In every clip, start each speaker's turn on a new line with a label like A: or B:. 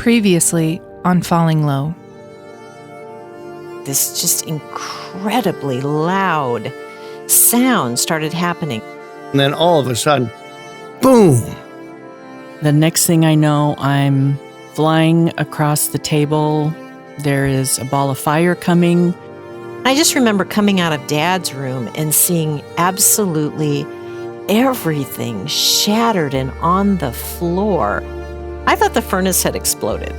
A: Previously on Falling Low.
B: This just incredibly loud sound started happening.
C: And then all of a sudden, boom!
D: The next thing I know, I'm flying across the table. There is a ball of fire coming.
B: I just remember coming out of Dad's room and seeing absolutely everything shattered and on the floor. I thought the furnace had exploded.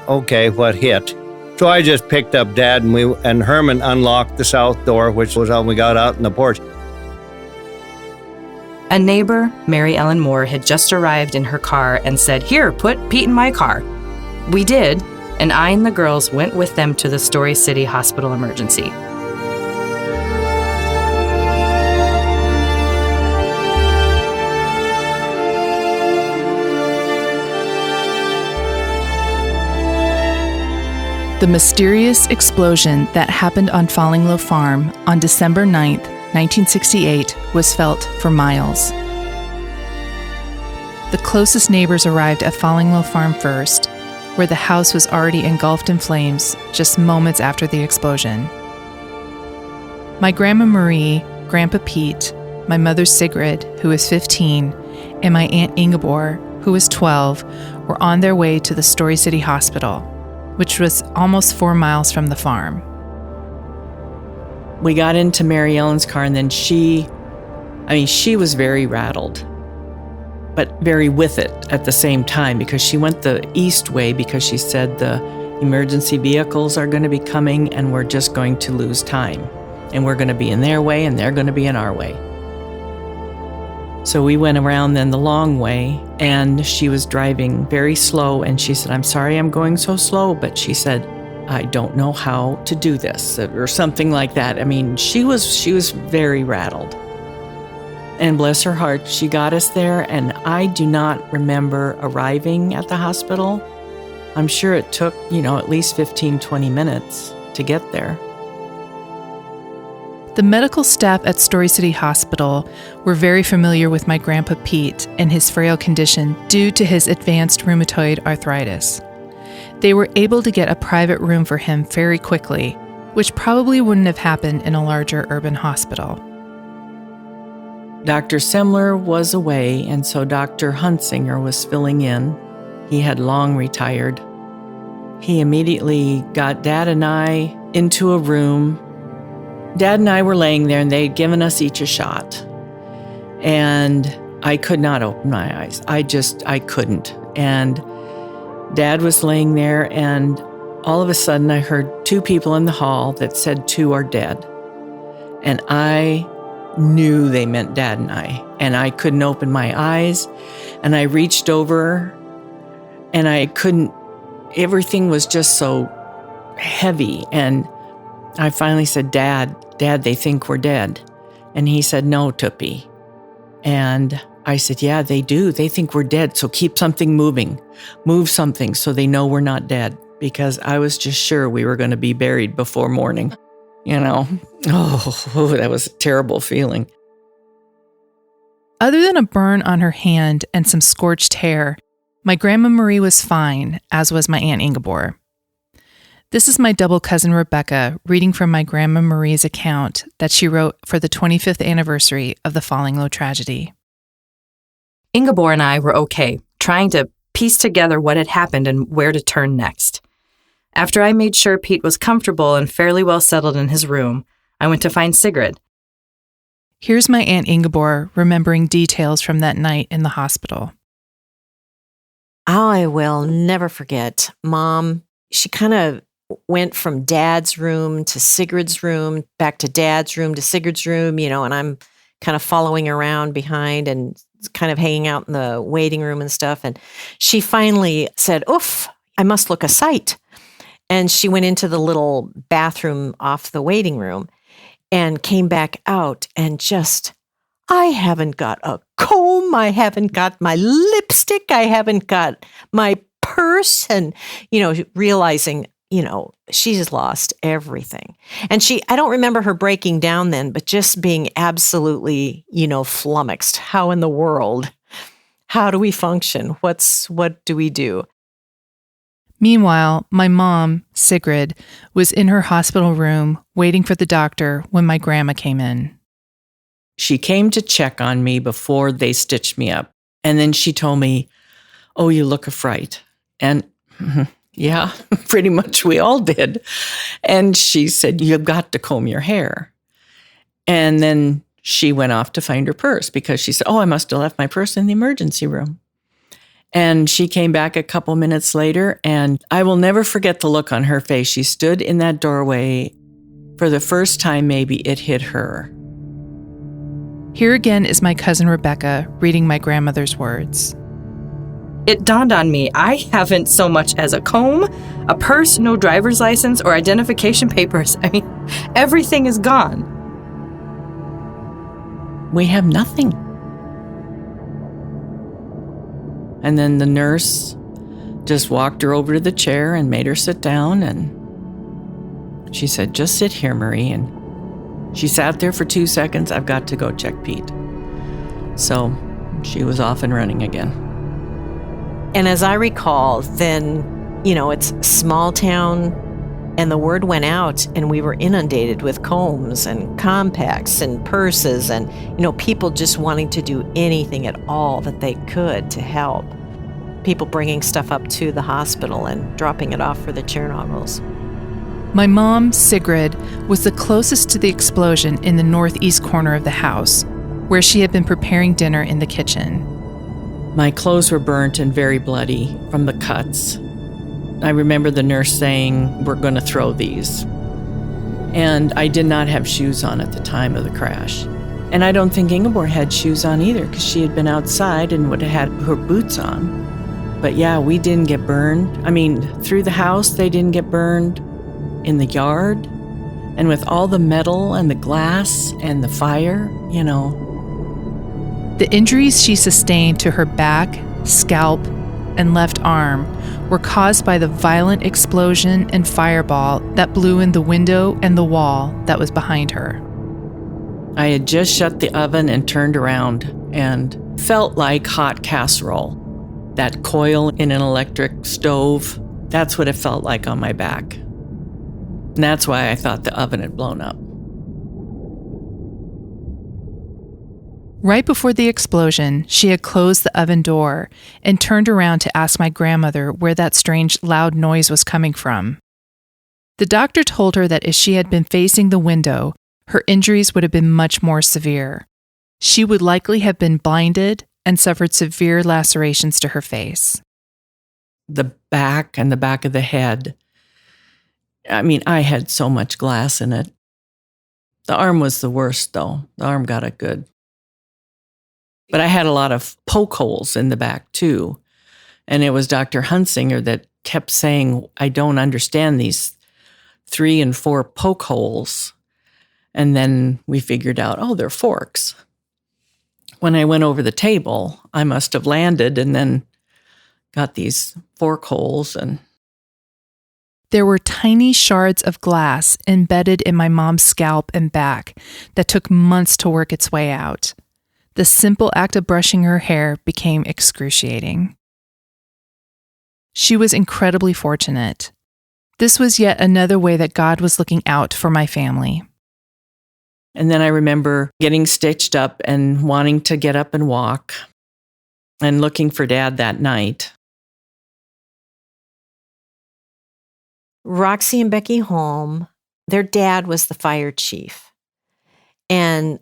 C: Okay, what hit? So I just picked up Dad and Herman unlocked the south door, which was how we got out in the porch.
E: A neighbor, Mary Ellen Moore, had just arrived in her car and said, "Here, put Pete in my car." We did, and I and the girls went with them to the Story City Hospital emergency.
A: The mysterious explosion that happened on Falling Low Farm on December 9th, 1968 was felt for miles. The closest neighbors arrived at Falling Low Farm first, where the house was already engulfed in flames just moments after the explosion. My Grandma Marie, Grandpa Pete, my mother Sigrid, who was 15, and my Aunt Ingeborg, who was 12, were on their way to the Story City Hospital, which was almost 4 miles from the farm.
D: We got into Mary Ellen's car, and then she was very rattled, but very with it at the same time, because she went the east way because she said the emergency vehicles are going to be coming and we're just going to lose time. And we're going to be in their way and they're going to be in our way. So we went around then the long way, and she was driving very slow, and she said, "I'm sorry I'm going so slow," but she said, "I don't know how to do this," or something like that. I mean, she was very rattled. And bless her heart, she got us there, and I do not remember arriving at the hospital. I'm sure it took, at least 15, 20 minutes to get there.
A: The medical staff at Story City Hospital were very familiar with my Grandpa Pete and his frail condition due to his advanced rheumatoid arthritis. They were able to get a private room for him very quickly, which probably wouldn't have happened in a larger urban hospital.
D: Dr. Semler was away, and so Dr. Huntsinger was filling in. He had long retired. He immediately got Dad and I into a room. Dad and I were laying there, and they'd given us each a shot. And I could not open my eyes. I couldn't. And Dad was laying there, and all of a sudden I heard 2 people in the hall that said 2 are dead. And I knew they meant Dad and I couldn't open my eyes. And I reached over, and everything was just so heavy. And I finally said, Dad, they think we're dead." And he said, "No, Tuppy." And I said, "Yeah, they do. They think we're dead. So keep something moving. Move something so they know we're not dead." Because I was just sure we were going to be buried before morning. Oh, that was a terrible feeling.
A: Other than a burn on her hand and some scorched hair, my Grandma Marie was fine, as was my Aunt Ingeborg. This is my double cousin Rebecca reading from my Grandma Marie's account that she wrote for the 25th anniversary of the Falling Low tragedy.
E: Ingeborg and I were okay, trying to piece together what had happened and where to turn next. After I made sure Pete was comfortable and fairly well settled in his room, I went to find Sigrid.
A: Here's my Aunt Ingeborg remembering details from that night in the hospital.
B: I will never forget. Mom, she kind of went from Dad's room to Sigrid's room, back to Dad's room to Sigrid's room, and I'm kind of following around behind and kind of hanging out in the waiting room and stuff. And she finally said, "Oof, I must look a sight." And she went into the little bathroom off the waiting room and came back out and I haven't got a comb, I haven't got my lipstick, I haven't got my purse, and, realizing, she's lost everything. And I don't remember her breaking down then, but just being absolutely, flummoxed. How in the world? How do we function? What do we do?
A: Meanwhile, my mom, Sigrid, was in her hospital room waiting for the doctor when my grandma came in.
D: She came to check on me before they stitched me up. And then she told me, "Oh, you look a fright." And yeah, pretty much we all did. And she said, "You've got to comb your hair." And then she went off to find her purse because she said, "Oh, I must have left my purse in the emergency room." And she came back a couple minutes later, and I will never forget the look on her face. She stood in that doorway. For the first time, maybe it hit her.
A: Here again is my cousin Rebecca reading my grandmother's words.
E: It dawned on me I haven't so much as a comb, a purse, no driver's license, or identification papers. I mean, everything is gone.
D: We have nothing. And then the nurse just walked her over to the chair and made her sit down. And she said, "Just sit here, Marie." And she sat there for 2 seconds. "I've got to go check Pete." So she was off and running again.
B: And as I recall, then, it's small town, and the word went out, and we were inundated with combs and compacts and purses and, people just wanting to do anything at all that they could to help. People bringing stuff up to the hospital and dropping it off for the Tjernagels.
A: My mom, Sigrid, was the closest to the explosion in the northeast corner of the house, where she had been preparing dinner in the kitchen.
D: My clothes were burnt and very bloody from the cuts. I remember the nurse saying, "We're going to throw these." And I did not have shoes on at the time of the crash. And I don't think Ingeborg had shoes on either because she had been outside and would have had her boots on. But yeah, we didn't get burned. I mean, through the house, they didn't get burned. In the yard, and with all the metal and the glass and the fire,
A: The injuries she sustained to her back, scalp, and left arm were caused by the violent explosion and fireball that blew in the window and the wall that was behind her.
D: I had just shut the oven and turned around and felt like hot casserole. That coil in an electric stove, that's what it felt like on my back. And that's why I thought the oven had blown up.
A: Right before the explosion, she had closed the oven door and turned around to ask my grandmother where that strange loud noise was coming from. The doctor told her that if she had been facing the window, her injuries would have been much more severe. She would likely have been blinded and suffered severe lacerations to her face.
D: The back and the back of the head. I mean, I had so much glass in it. The arm was the worst, though. The arm got it good. But I had a lot of poke holes in the back, too. And it was Dr. Hunsinger that kept saying, "I don't understand these 3 and 4 poke holes." And then we figured out, oh, they're forks. When I went over the table, I must have landed and then got these fork holes. And
A: There were tiny shards of glass embedded in my mom's scalp and back that took months to work its way out. The simple act of brushing her hair became excruciating. She was incredibly fortunate. This was yet another way that God was looking out for my family.
D: And then I remember getting stitched up and wanting to get up and walk and looking for Dad that night.
B: Roxy and Becky Holm, their dad was the fire chief. And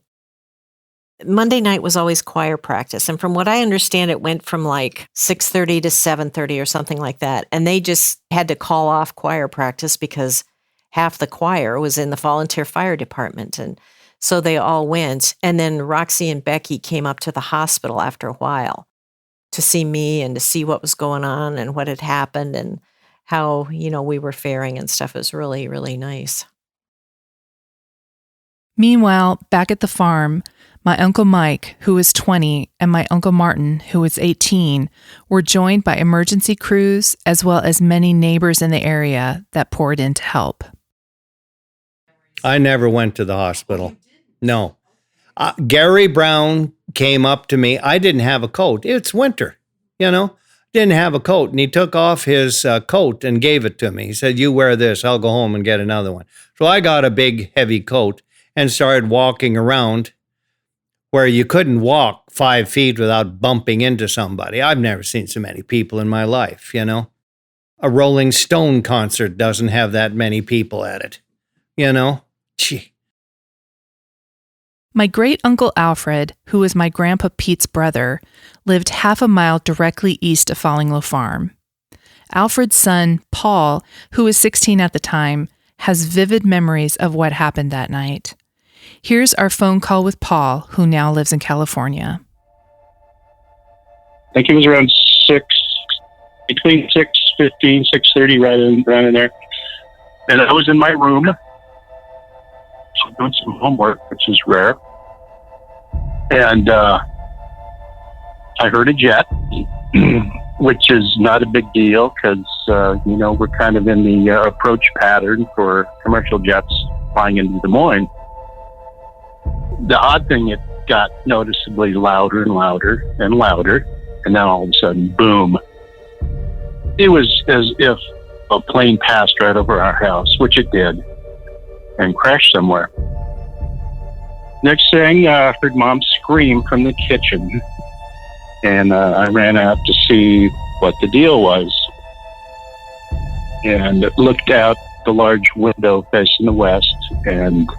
B: Monday night was always choir practice. And from what I understand, it went from like 6:30 to 7:30 or something like that. And they just had to call off choir practice because half the choir was in the volunteer fire department. And so they all went. And then Roxy and Becky came up to the hospital after a while to see me and to see what was going on and what had happened and how, we were faring and stuff. It was really, really nice.
A: Meanwhile, back at the farm, my Uncle Mike, who was 20, and my Uncle Martin, who was 18, were joined by emergency crews as well as many neighbors in the area that poured in to help.
C: I never went to the hospital. No. Gary Brown came up to me. I didn't have a coat. It's winter, Didn't have a coat, and he took off his coat and gave it to me. He said, "You wear this, I'll go home and get another one." So I got a big, heavy coat and started walking around where you couldn't walk 5 feet without bumping into somebody. I've never seen so many people in my life, you know. A Rolling Stone concert doesn't have that many people at it, you know. Gee.
A: My great-uncle Alfred, who was my grandpa Pete's brother, lived half a mile directly east of Fallinglow Farm. Alfred's son, Paul, who was 16 at the time, has vivid memories of what happened that night. Here's our phone call with Paul, who now lives in California.
F: I think it was around between 6:15, 6:30, right in there. And I was in my room, doing some homework, which is rare. And I heard a jet, which is not a big deal because, we're kind of in the approach pattern for commercial jets flying into Des Moines. The odd thing, it got noticeably louder and louder and louder. And then all of a sudden, boom. It was as if a plane passed right over our house, which it did, and crashed somewhere. Next thing, I heard Mom scream from the kitchen, and I ran out to see what the deal was, and looked out the large window facing the west and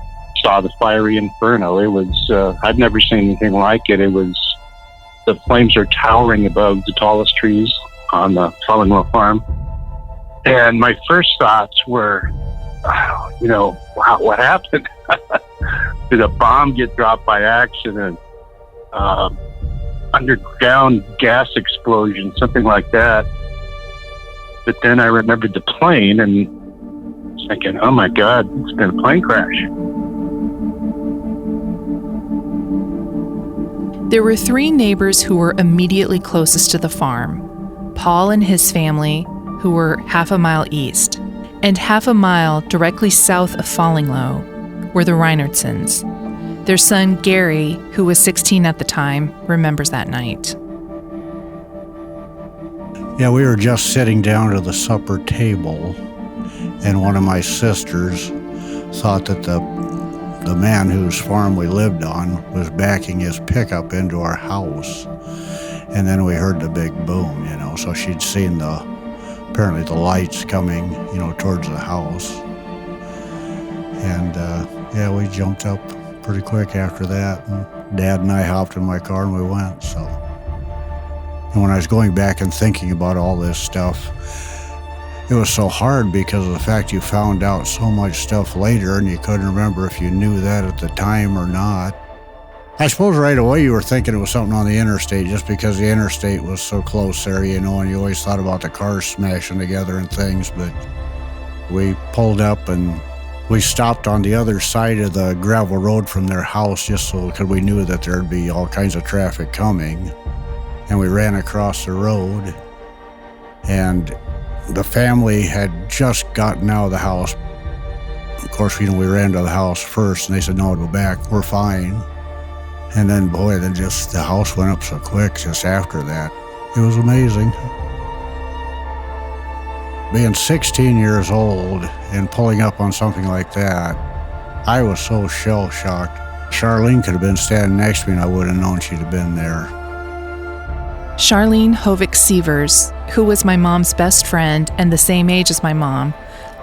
F: saw the fiery inferno. It was, I'd never seen anything like it. It was, the flames are towering above the tallest trees on the Fallinglow Farm. And my first thoughts were, wow, what happened? Did a bomb get dropped by accident? Underground gas explosion, something like that. But then I remembered the plane and was thinking, oh my God, it's been a plane crash.
A: There were 3 neighbors who were immediately closest to the farm. Paul and his family, who were half a mile east, and half a mile directly south of Fallinglow were the Reinertsons. Their son, Gary, who was 16 at the time, remembers that night.
G: Yeah, we were just sitting down to the supper table, and one of my sisters thought that the man whose farm we lived on was backing his pickup into our house. And then we heard the big boom, so she'd seen apparently the lights coming, towards the house. And we jumped up pretty quick after that. And Dad and I hopped in my car and we went, so. And when I was going back and thinking about all this stuff, it was so hard because of the fact you found out so much stuff later and you couldn't remember if you knew that at the time or not. I suppose right away you were thinking it was something on the interstate just because the interstate was so close there, and you always thought about the cars smashing together and things, but we pulled up and we stopped on the other side of the gravel road from their house just so because we knew that there'd be all kinds of traffic coming. And we ran across the road, and the family had just gotten out of the house. Of course, we ran to the house first, and they said, no, go back, we're fine. And then, boy, the house went up so quick just after that. It was amazing. Being 16 years old and pulling up on something like that, I was so shell-shocked. Charlene could have been standing next to me and I wouldn't have known she'd have been there.
A: Charlene Hovick Sievers, who was my mom's best friend and the same age as my mom,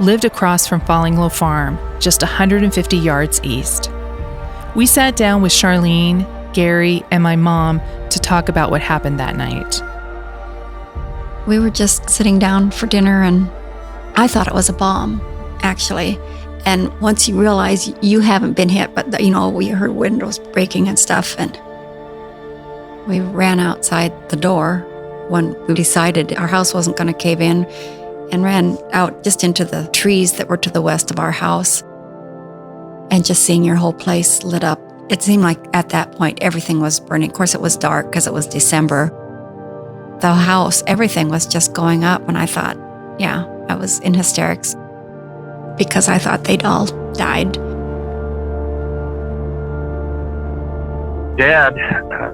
A: lived across from Fallinglow Farm, just 150 yards east. We sat down with Charlene, Gary, and my mom to talk about what happened that night.
H: We were just sitting down for dinner, and I thought it was a bomb, actually. And once you realize you haven't been hit, but we heard windows breaking and stuff, and we ran outside the door when we decided our house wasn't going to cave in, and ran out just into the trees that were to the west of our house. And just seeing your whole place lit up, it seemed like at that point everything was burning. Of course, it was dark because it was December. The house, everything was just going up, and I thought, I was in hysterics because I thought they'd all died.
F: Dad,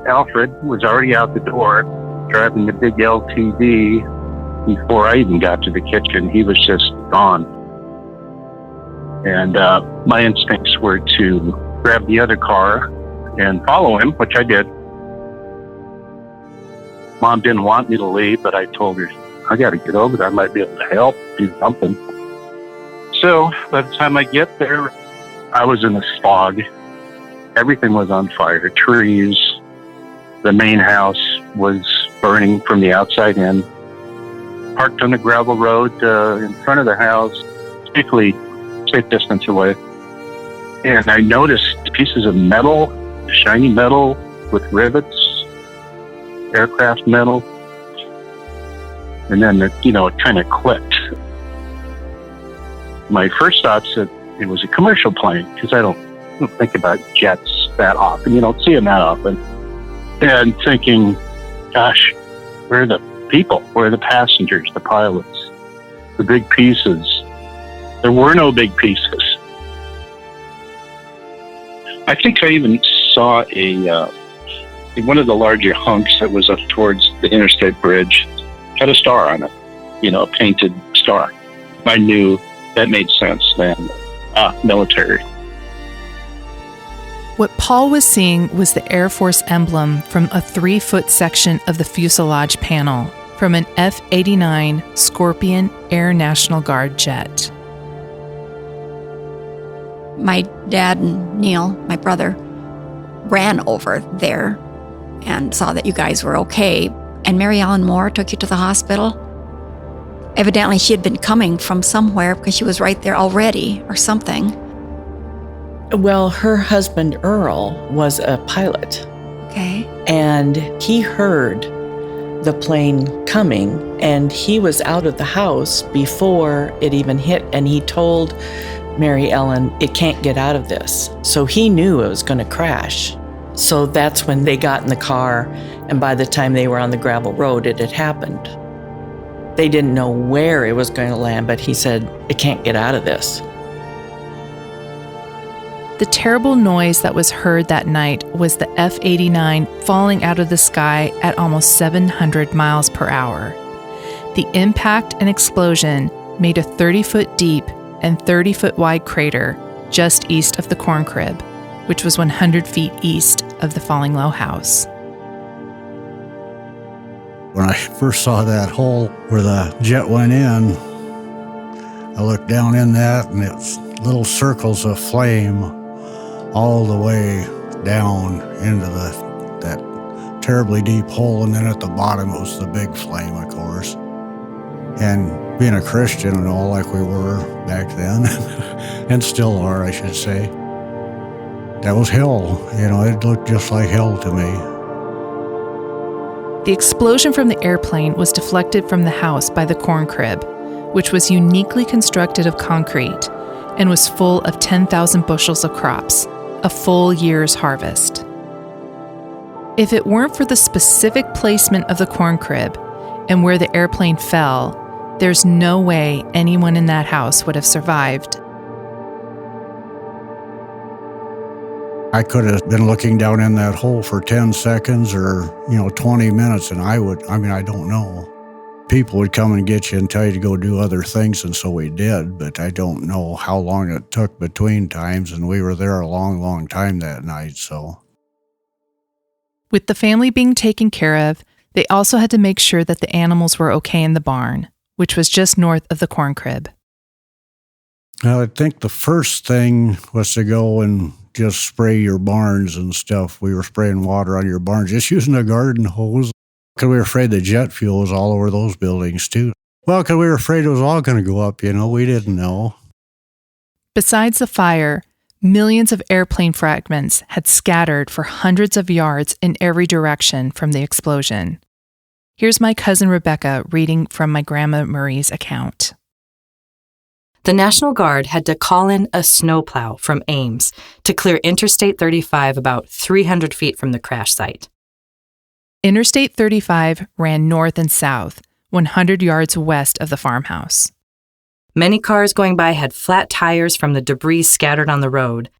F: Alfred, was already out the door driving the big LTV. Before I even got to the kitchen, he was just gone. And my instincts were to grab the other car and follow him, which I did. Mom didn't want me to leave, but I told her, I got to get over there. I might be able to help, do something. So by the time I get there, I was in a fog. Everything was on fire. Trees. The main house was burning from the outside in. Parked on the gravel road in front of the house, particularly safe distance away. And I noticed pieces of metal, shiny metal with rivets, aircraft metal. And then, it kind of clicked. My first thought said it was a commercial plane, because I don't think about jets that often. You don't see them that often. And thinking, gosh, where are the people? Where are the passengers, the pilots, the big pieces? There were no big pieces. I think I even saw one of the larger hunks that was up towards the interstate bridge had a star on it, a painted star. I knew that made sense then. Military.
A: What Paul was seeing was the Air Force emblem from a 3-foot section of the fuselage panel from an F-89 Scorpion Air National Guard jet.
H: My dad and Neil, my brother, ran over there and saw that you guys were okay. And Mary Ellen Moore took you to the hospital. Evidently, she had been coming from somewhere because she was right there already or something.
D: Well, her husband, Earl, was a pilot.
H: Okay.
D: And he heard the plane coming, and he was out of the house before it even hit, and he told Mary Ellen, it can't get out of this. So he knew it was going to crash. So that's when they got in the car, and by the time they were on the gravel road, it had happened. They didn't know where it was going to land, but he said, it can't get out of this.
A: The terrible noise that was heard that night was the F-89 falling out of the sky at almost 700 miles per hour. The impact and explosion made a 30-foot deep and 30-foot wide crater just east of the corn crib, which was 100 feet east of the Falling Low house.
G: When I first saw that hole where the jet went in, I looked down in that, and it's little circles of flame all the way down into that terribly deep hole, and then at the bottom it was the big flame, of course. And being a Christian and all, like we were back then, and still are, I should say, that was hell. It looked just like hell to me.
A: The explosion from the airplane was deflected from the house by the corn crib, which was uniquely constructed of concrete and was full of 10,000 bushels of crops, a full year's harvest. If it weren't for the specific placement of the corn crib and where the airplane fell, there's no way anyone in that house would have survived.
G: I could have been looking down in that hole for 10 seconds or, 20 minutes, and I don't know. People would come and get you and tell you to go do other things, and so we did, but I don't know how long it took between times, and we were there a long, long time that night, so.
A: With the family being taken care of, they also had to make sure that the animals were okay in the barn, which was just north of the corn crib.
G: Well, I think the first thing was to go and just spray your barns and stuff. We were spraying water on your barns, just using a garden hose, because we were afraid the jet fuel was all over those buildings too. Well, because we were afraid it was all going to go up, we didn't know.
A: Besides the fire, millions of airplane fragments had scattered for hundreds of yards in every direction from the explosion. Here's my cousin Rebecca reading from my Grandma Marie's account.
E: The National Guard had to call in a snowplow from Ames to clear Interstate 35 about 300 feet from the crash site.
A: Interstate 35 ran north and south, 100 yards west of the farmhouse.
E: Many cars going by had flat tires from the debris scattered on the road.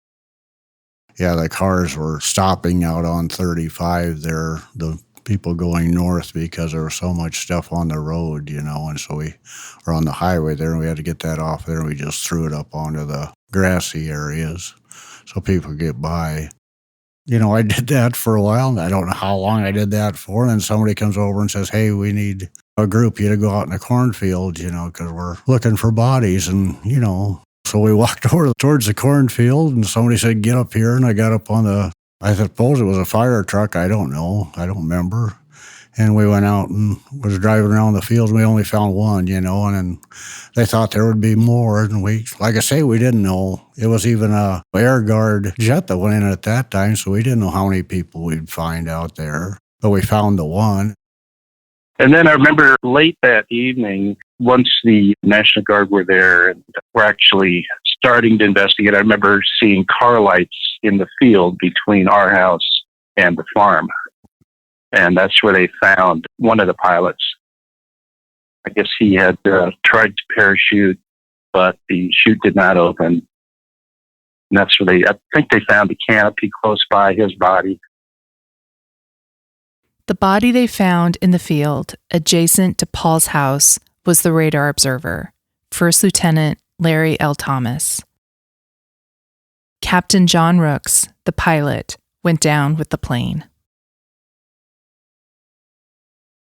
G: Yeah, the cars were stopping out on 35 there. The people going north because there was so much stuff on the road, and so we were on the highway there, and we had to get that off there, and we just threw it up onto the grassy areas so people could get by. I did that for a while, and I don't know how long I did that for, and then somebody comes over and says, hey, we need a group you to go out in the cornfield, because we're looking for bodies, and, so we walked over towards the cornfield, and somebody said, get up here, and I got up on I suppose it was a fire truck, I don't know, I don't remember, and we went out and was driving around the field, and we only found one, and then they thought there would be more, and like I say, we didn't know. It was even a Air Guard jet that went in at that time, so we didn't know how many people we'd find out there, but we found the one.
F: And then I remember late that evening, once the National Guard were there and were actually starting to investigate, I remember seeing car lights in the field between our house and the farm. And that's where they found one of the pilots. I guess he had tried to parachute, but the chute did not open. And that's where I think they found a canopy close by his body.
A: The body they found in the field adjacent to Paul's house was the radar observer, First Lieutenant Larry L. Thomas. Captain John Rooks, the pilot, went down with the plane.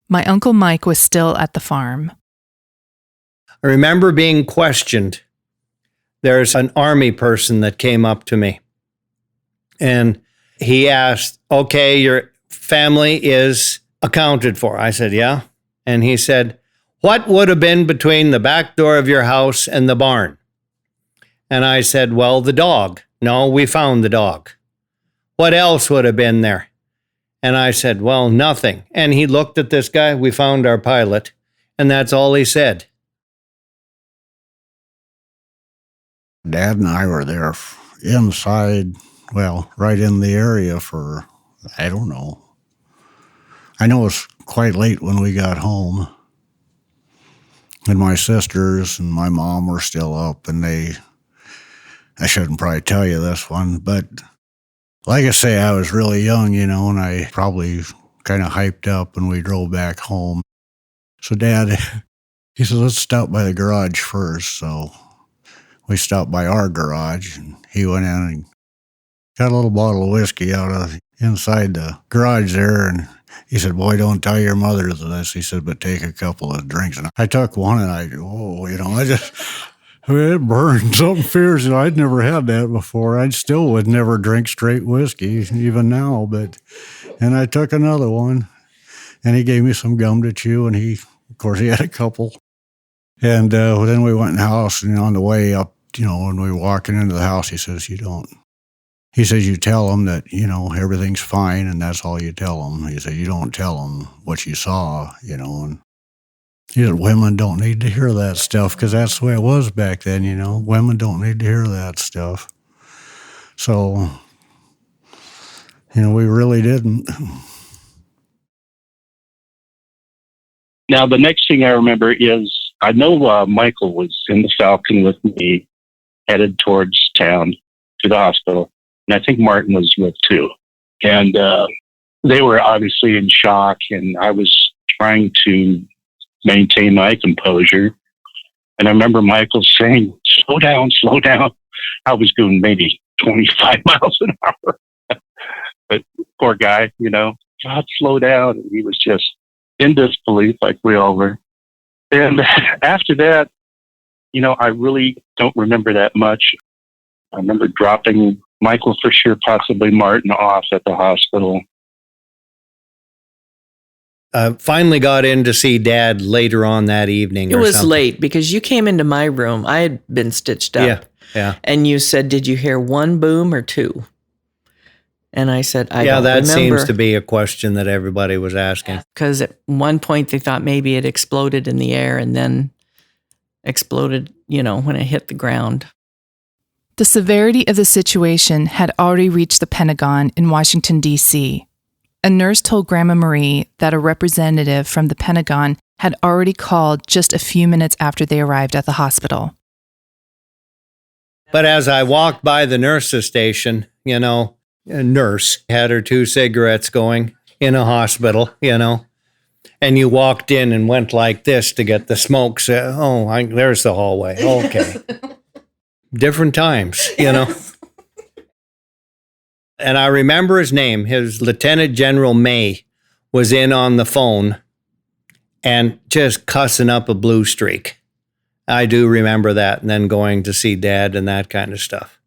A: My Uncle Mike was still at the farm.
C: I remember being questioned. There's an Army person that came up to me, and he asked, okay, your family is accounted for. I said, yeah. And he said, what would have been between the back door of your house and the barn? And I said, well, the dog. No, we found the dog. What else would have been there? And I said, well, nothing. And he looked at this guy. We found our pilot. And that's all he said.
G: Dad and I were there inside, right in the area for, I don't know. I know it was quite late when we got home. And my sisters and my mom were still up, and I shouldn't probably tell you this one, but like I say, I was really young, and I probably kind of hyped up, and we drove back home. So Dad, he said, let's stop by the garage first. So we stopped by our garage, and he went in and got a little bottle of whiskey out of inside the garage there, and he said, boy, don't tell your mother this. He said, but take a couple of drinks. And I took one, and it burned something fierce. I'd never had that before. I still would never drink straight whiskey, even now. And I took another one, and he gave me some gum to chew, and of course, he had a couple. And then we went in the house, and on the way up, when we were walking into the house, he says, he says, you tell them that, everything's fine, and that's all you tell them. He said, you don't tell them what you saw, and he said, women don't need to hear that stuff, because that's the way it was back then, women don't need to hear that stuff. So, we really didn't.
F: Now, the next thing I remember is, I know Michael was in the Falcon with me, headed towards town to the hospital. And I think Martin was with too. And they were obviously in shock, and I was trying to maintain my composure. And I remember Michael saying, slow down, slow down. I was going maybe 25 miles an hour. But poor guy, God, slow down. And he was just in disbelief like we all were. And after that, I really don't remember that much. I remember dropping Michael for sure, possibly Martin, off at the hospital.
C: I finally got in to see Dad later on that evening.
D: It was late because you came into my room. I had been stitched up.
C: Yeah.
D: And you said, did you hear one boom or two? And I said, I don't remember.
C: Yeah, that seems to be a question that everybody was asking.
D: Because at one point they thought maybe it exploded in the air and then exploded, when it hit the ground.
A: The severity of the situation had already reached the Pentagon in Washington, D.C. A nurse told Grandma Marie that a representative from the Pentagon had already called just a few minutes after they arrived at the hospital.
C: But as I walked by the nurse's station, a nurse had her 2 cigarettes going, in a hospital, and you walked in and went like this to get the smoke. There's the hallway. Okay. Different times, And I remember his name. His Lieutenant General May was in on the phone and just cussing up a blue streak. I do remember that, and then going to see Dad and that kind of stuff.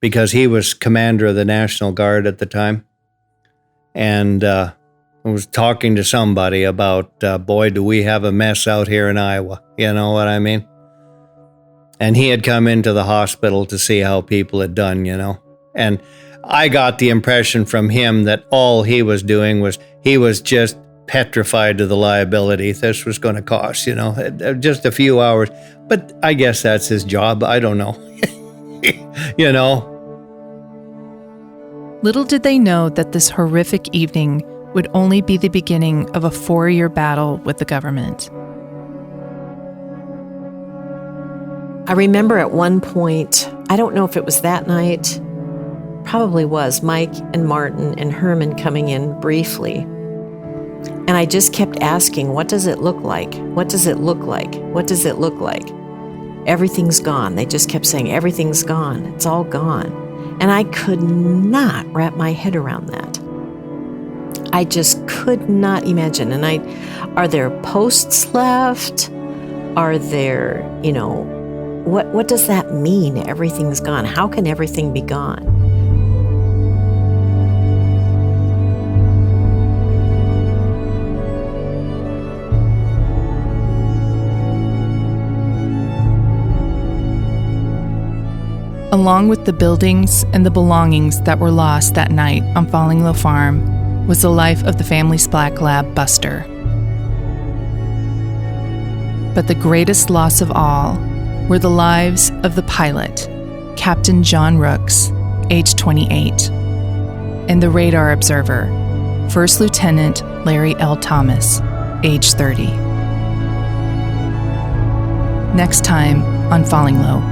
C: Because he was commander of the National Guard at the time. And I was talking to somebody about, boy, do we have a mess out here in Iowa. You know what I mean? And he had come into the hospital to see how people had done, And I got the impression from him that all he was doing was he was just petrified to the liability this was going to cost, just a few hours. But I guess that's his job. I don't know.
A: Little did they know that this horrific evening would only be the beginning of a 4-year battle with the government.
B: I remember at one point, I don't know if it was that night, probably was, Mike and Martin and Herman coming in briefly. And I just kept asking, what does it look like? What does it look like? What does it look like? Everything's gone. They just kept saying, everything's gone. It's all gone. And I could not wrap my head around that. I just could not imagine. And are there posts left? Are there, what does that mean? Everything's gone. How can everything be gone?
A: Along with the buildings and the belongings that were lost that night on Falling Low Farm was the life of the family's black lab, Buster. But the greatest loss of all were the lives of the pilot, Captain John Rooks, age 28, and the radar observer, First Lieutenant Larry L. Thomas, age 30. Next time on Falling Low.